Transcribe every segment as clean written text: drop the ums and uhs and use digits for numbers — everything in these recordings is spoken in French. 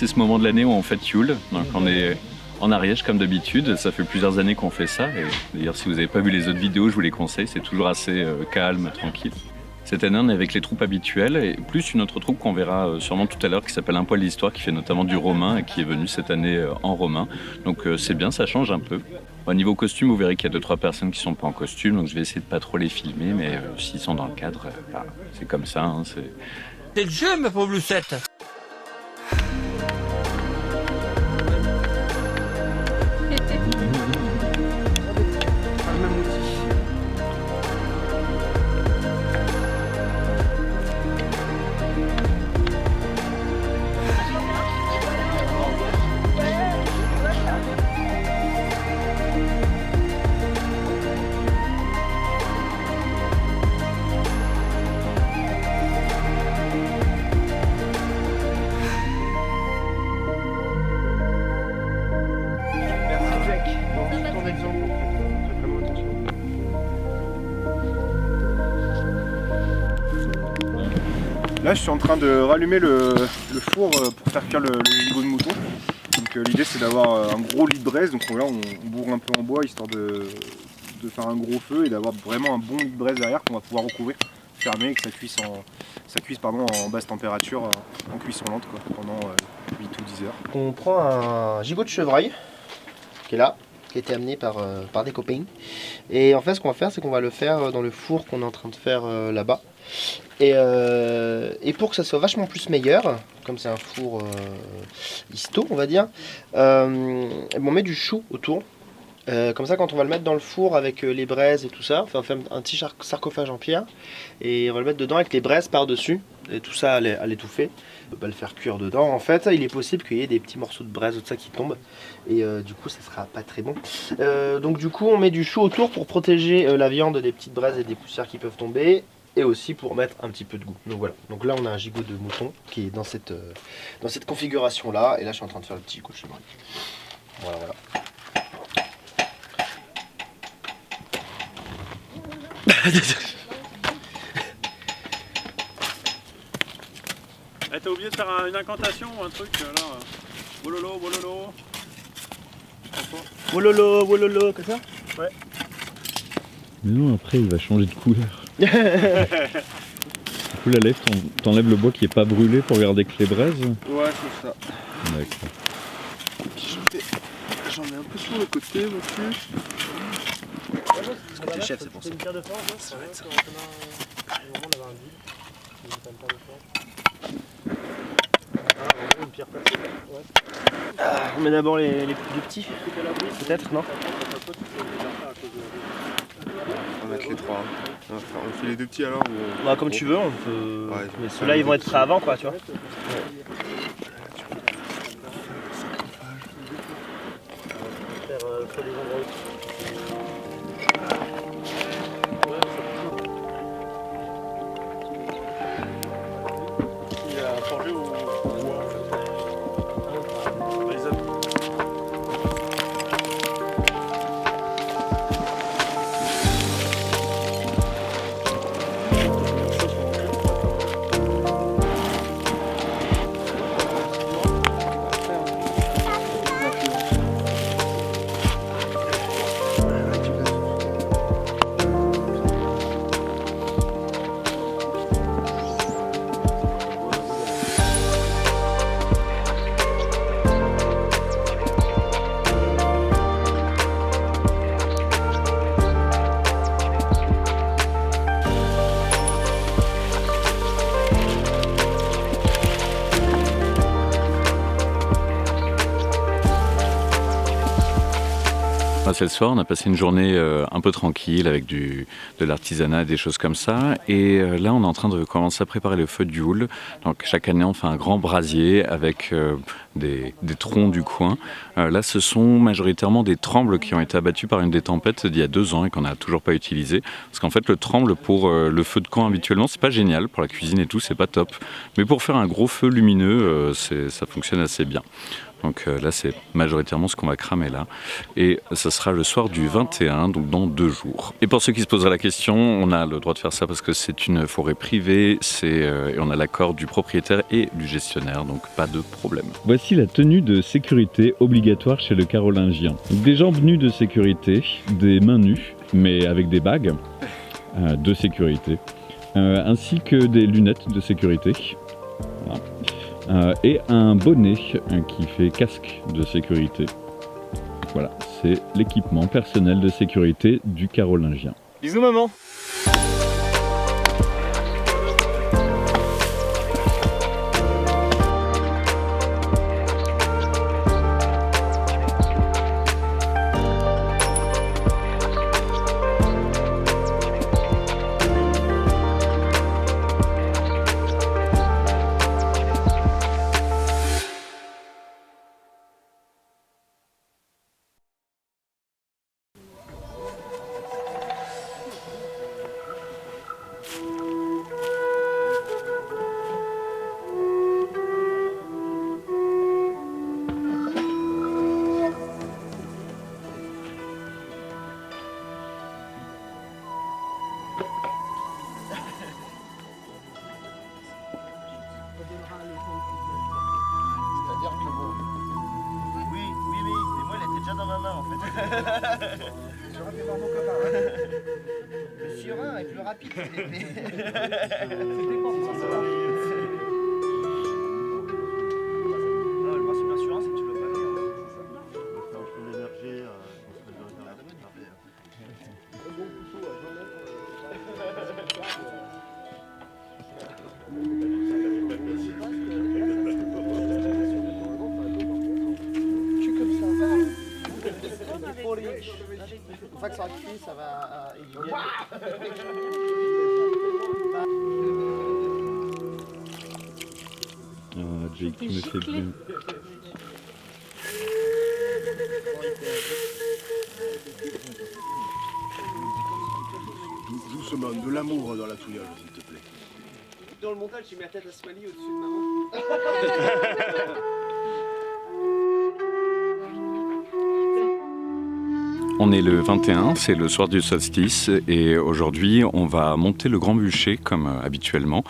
c'est ce moment de l'année où on fait Yule. Donc on est en Ariège comme d'habitude, ça fait plusieurs années qu'on fait ça. Et d'ailleurs si vous n'avez pas vu les autres vidéos, je vous les conseille, c'est toujours assez calme, tranquille. Cette année on est avec les troupes habituelles et plus une autre troupe qu'on verra sûrement tout à l'heure qui s'appelle Un poil d'histoire, qui fait notamment du romain et qui est venue cette année en romain. Donc c'est bien, ça change un peu. Au niveau costume, vous verrez qu'il y a 2-3 personnes qui sont pas en costume, donc je vais essayer de pas trop les filmer, mais s'ils sont dans le cadre, c'est comme ça. Hein, c'est le jeu, ma pauvre Lucette. Là je suis en train de rallumer le four pour faire cuire le gigot de mouton. Donc l'idée c'est d'avoir un gros lit de braise, donc là on bourre un peu en bois histoire de faire un gros feu et d'avoir vraiment un bon lit de braise derrière qu'on va pouvoir recouvrir, fermer et que ça cuise en basse température, en cuisson lente quoi, pendant 8 ou 10 heures. On prend un gigot de chevreuil qui est là, qui a été amené par des copains. Et en fait ce qu'on va faire c'est qu'on va le faire dans le four qu'on est en train de faire là-bas. Et pour que ça soit vachement plus meilleur, comme c'est un four histo on va dire, on met du chou autour. Comme ça quand on va le mettre dans le four avec les braises et tout ça, on fait un petit sarcophage en pierre et on va le mettre dedans avec les braises par dessus et tout ça à l'étouffer. On va le faire cuire dedans. En fait il est possible qu'il y ait des petits morceaux de braise ou de ça qui tombent et du coup ça sera pas très bon. Donc du coup on met du chou autour pour protéger la viande des petites braises et des poussières qui peuvent tomber. Et aussi pour mettre un petit peu de goût. Donc voilà, donc là on a un gigot de mouton qui est dans cette configuration là. Et là je suis en train de faire le petit gigot de chevreuil. Voilà, voilà. T'as oublié de faire une incantation ou un truc là. Wololo, wololo. Wololo, wololo, comme ça? Ouais. Mais non, après il va changer de couleur. Du coup la lèvre, t'enlèves le bois qui est pas brûlé pour garder que les braises? Ouais c'est ça. D'accord. J'en mets un peu sur le côté aussi. Parce que t'es chef c'est pour ça. C'est une pierre de forge, ça va être ça. On avait un deal. C'est une pierre de forge. Une pierre percée. Ouais. On met d'abord les plus petits. Peut-être, non? On va mettre les trois. On fait les deux petits alors ou... Bah comme tu veux, on peut. Ouais, mais ceux-là ils vont être prêts avant quoi, tu vois. Faire des endroits aussi. Il a forgé au bois. C'est le soir, on a passé une journée un peu tranquille avec de l'artisanat et des choses comme ça. Et là, on est en train de commencer à préparer le feu de Yule. Donc chaque année, on fait un grand brasier avec des troncs du coin. Là, ce sont majoritairement des trembles qui ont été abattus par une des tempêtes d'il y a 2 ans et qu'on n'a toujours pas utilisé. Parce qu'en fait, le tremble pour le feu de camp habituellement, c'est pas génial. Pour la cuisine et tout, c'est pas top. Mais pour faire un gros feu lumineux, ça fonctionne assez bien. Donc là, c'est majoritairement ce qu'on va cramer là. Et ça sera sera le soir du 21, donc dans 2 jours. Et pour ceux qui se poseraient la question, on a le droit de faire ça parce que c'est une forêt privée, et on a l'accord du propriétaire et du gestionnaire, donc pas de problème. Voici la tenue de sécurité obligatoire chez le Carolingien. Donc des jambes nues de sécurité, des mains nues, mais avec des bagues de sécurité, ainsi que des lunettes de sécurité. Voilà. Et un bonnet qui fait casque de sécurité. Voilà, c'est l'équipement personnel de sécurité du Carolingien. Bisous maman. C'est-à-dire que bon. Oui, mais moi elle était déjà dans ma main en fait. Surin fait mon copain. Le surin est plus rapide que l'épée. Non, le principe d'un surin, c'est que tu le vois pas. Une fois que ça va cuire, ça va éliminer. Jake, tu me fais bien. Doucement, de l'amour dans la touilleuse, s'il te plaît. Dans le montage, j'ai mis la tête à Smiley au-dessus de maman. On est le 21, c'est le soir du solstice et aujourd'hui on va monter le grand bûcher comme habituellement.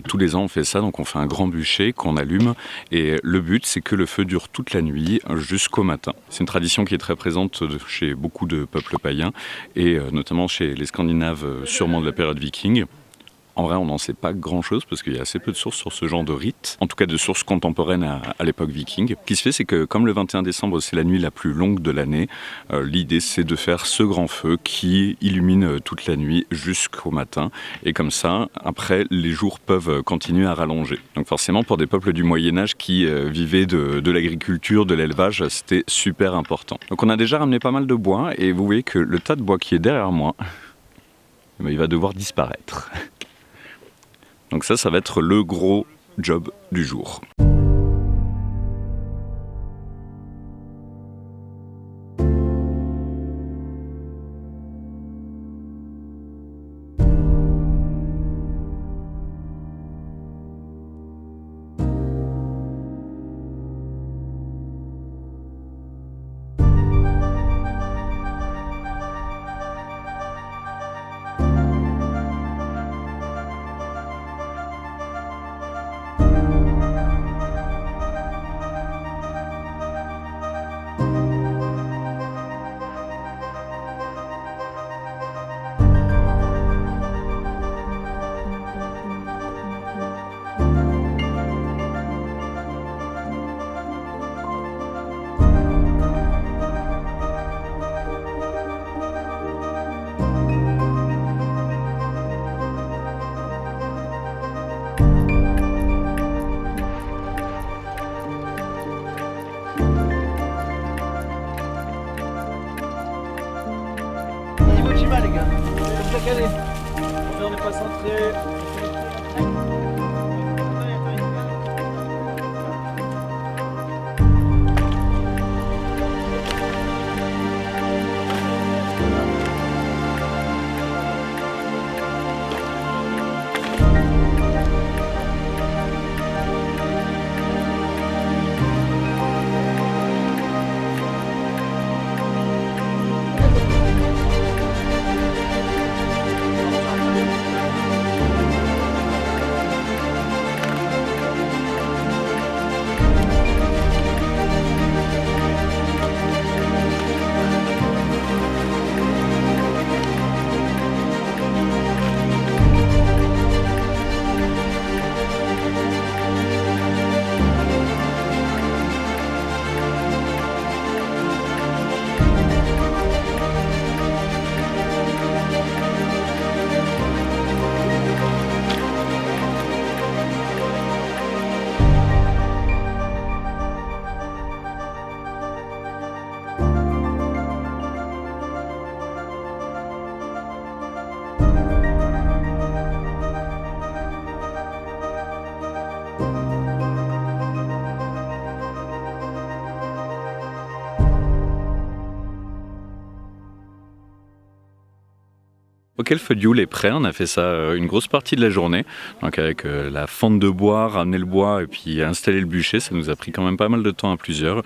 Tous les ans on fait ça, donc on fait un grand bûcher qu'on allume et le but c'est que le feu dure toute la nuit jusqu'au matin. C'est une tradition qui est très présente chez beaucoup de peuples païens et notamment chez les Scandinaves sûrement de la période viking. En vrai, on n'en sait pas grand-chose parce qu'il y a assez peu de sources sur ce genre de rite, en tout cas de sources contemporaines à l'époque viking. Ce qui se fait, c'est que comme le 21 décembre, c'est la nuit la plus longue de l'année, l'idée c'est de faire ce grand feu qui illumine toute la nuit jusqu'au matin. Et comme ça, après, les jours peuvent continuer à rallonger. Donc forcément, pour des peuples du Moyen-Âge qui vivaient de l'agriculture, de l'élevage, c'était super important. Donc on a déjà ramené pas mal de bois et vous voyez que le tas de bois qui est derrière moi, il va devoir disparaître. Donc ça va être le gros job du jour. Les gars, comme chaque année. On n'est pas centré. Ok, le feu de Yule est prêt, on a fait ça une grosse partie de la journée, donc avec la fente de bois, ramener le bois et puis installer le bûcher, ça nous a pris quand même pas mal de temps à plusieurs.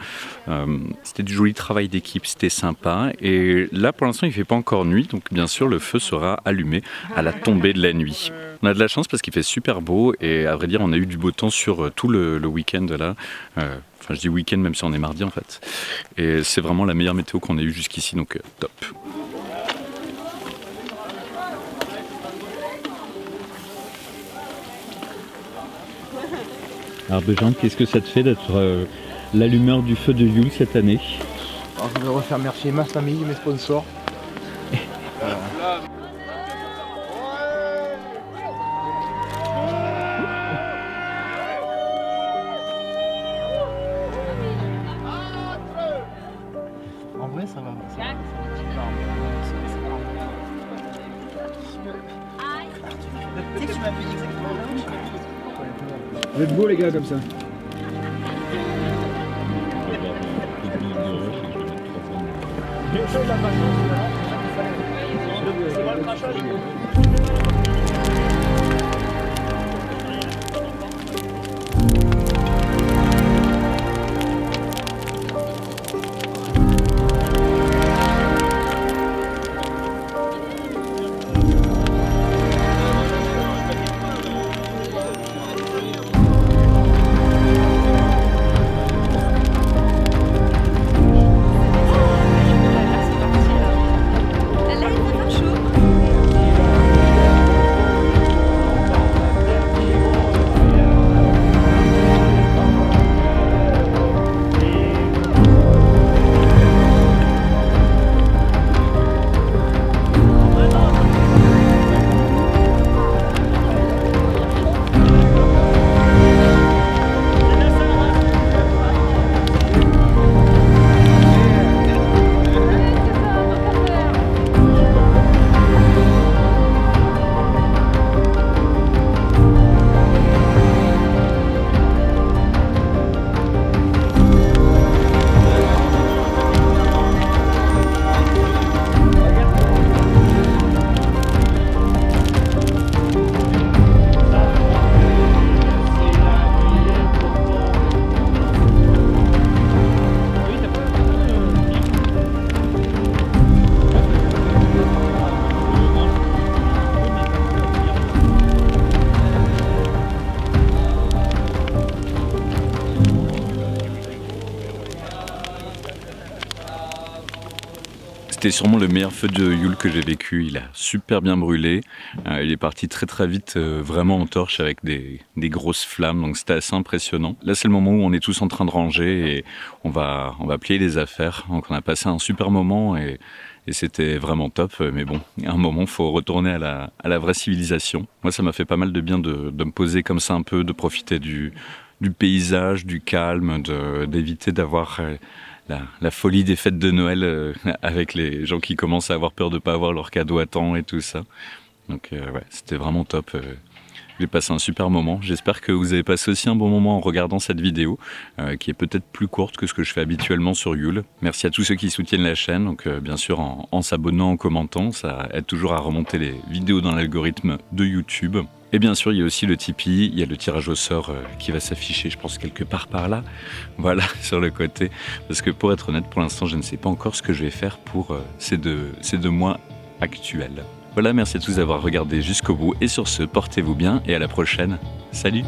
C'était du joli travail d'équipe, c'était sympa, et là pour l'instant il fait pas encore nuit, donc bien sûr le feu sera allumé à la tombée de la nuit. On a de la chance parce qu'il fait super beau, et à vrai dire on a eu du beau temps sur tout le week-end là. Enfin je dis week-end même si on est mardi en fait, et c'est vraiment la meilleure météo qu'on ait eue jusqu'ici, donc top. Alors Béjean, qu'est-ce que ça te fait d'être l'allumeur du feu de Yule cette année? Alors, je voudrais remercier ma famille, mes sponsors. En vrai, ça va. Tu sais que tu m'as fait exactement là. Vous êtes beaux les gars comme ça. C'est moi le crachage. C'était sûrement le meilleur feu de Yule que j'ai vécu, il a super bien brûlé, il est parti très très vite vraiment en torche avec des grosses flammes, donc c'était assez impressionnant. Là c'est le moment où on est tous en train de ranger et on va plier les affaires, donc on a passé un super moment et c'était vraiment top, mais bon, à un moment il faut retourner à la vraie civilisation. Moi ça m'a fait pas mal de bien de me poser comme ça un peu, de profiter du paysage, du calme, d'éviter d'avoir la folie des fêtes de Noël avec les gens qui commencent à avoir peur de ne pas avoir leurs cadeaux à temps et tout ça. Donc ouais, c'était vraiment top. J'ai passé un super moment. J'espère que vous avez passé aussi un bon moment en regardant cette vidéo, qui est peut-être plus courte que ce que je fais habituellement sur Yule. Merci à tous ceux qui soutiennent la chaîne, donc bien sûr en s'abonnant, en commentant, ça aide toujours à remonter les vidéos dans l'algorithme de YouTube. Et bien sûr, il y a aussi le Tipeee, il y a le tirage au sort qui va s'afficher, je pense, quelque part par là. Voilà, sur le côté. Parce que pour être honnête, pour l'instant, je ne sais pas encore ce que je vais faire pour ces deux mois actuels. Voilà, merci à tous d'avoir regardé jusqu'au bout. Et sur ce, portez-vous bien et à la prochaine. Salut!